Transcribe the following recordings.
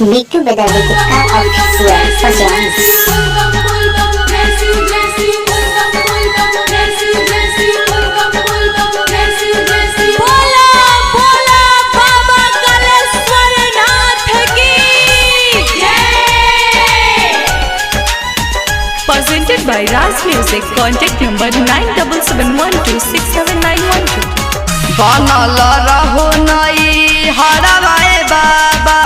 बिट्टू बेदर्दी का official performance. Presented by Raz Music. Contact number 9771267912. बनल रहो नई हरवाए बाबा,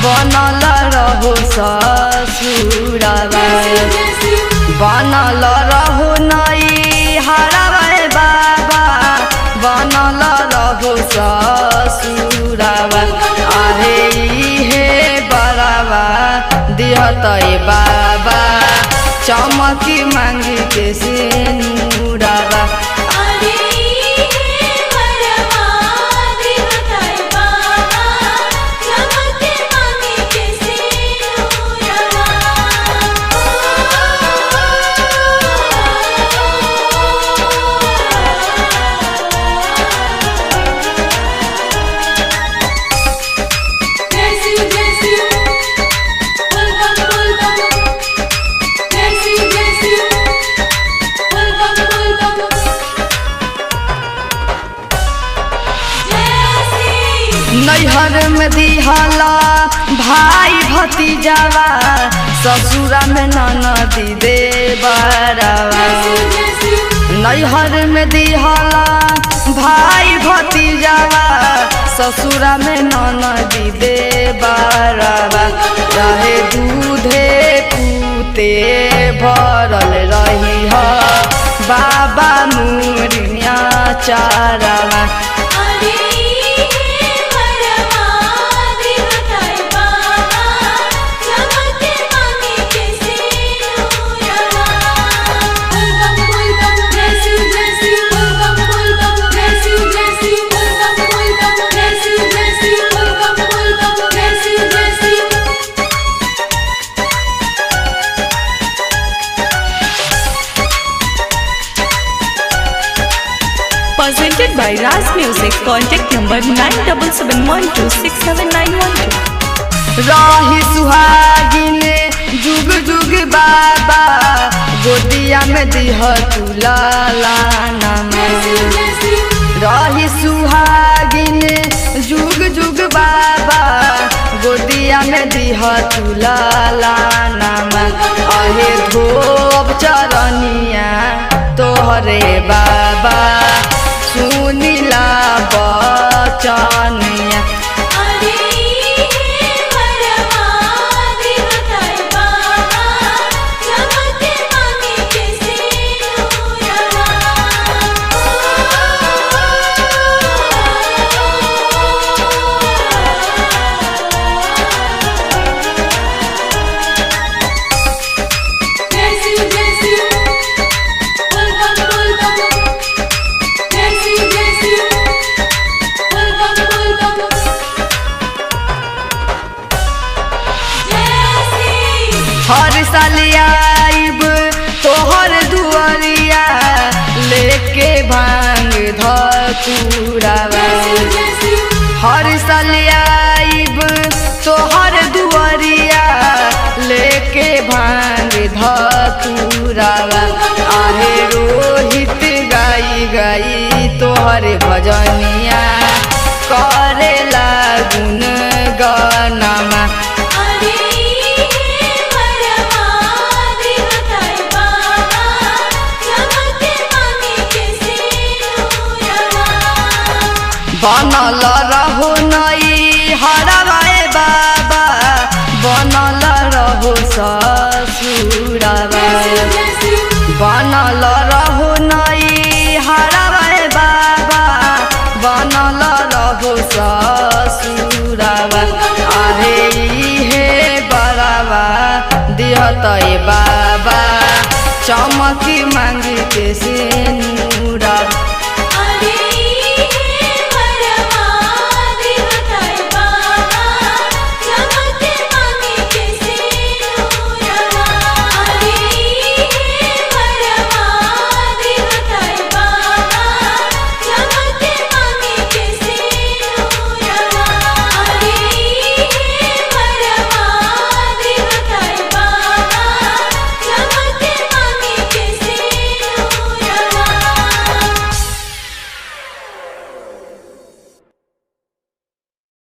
बनल रहो ससुरवा, बनल रहो नई हरवाए बाबा, बनल रहो ससुरवा। आहे हे बरावा दिहतै बाबा, चमकी मांगी के सिनुरवा। नैहर में दिहला भाई भतीजावा, ससुरा में ननदी देवरवा। नैहर में दिहला भाई भतीजावा, ससुरा में ननदी देवरवा। रहे दूधे पूते भरल रही ह बाबा Muria चारवा। Presented by Raz Music. Contact number 9771267912. रही सुहागिन जुग जुग बाबा, गोदिया में दिह तुलाना। रही सुहागिन जुग जुग बाबा, गोदिया में दिह तुलाना। अहे धोब चरनिया तोहरे बाबा, सुनिला बचनिया। हर साल आइब तोहर दुआरिया, लेके भांग धतूरावा। हर साल आइब तोहर दुआरिया, लेके भांग धतूरावा। आहे रोहित गाई गाई तोहरे भजनिया, करेला गुन गनमा। बनल रहो नई हरवाए बाबा, बनल रहो ससुरवा, बनल रहो नई हरवाए बाबा, बनल रहो ससुरवा। आहे हे बरावा दिहतै बाबा, चमकी मांगी के सिनुरवा।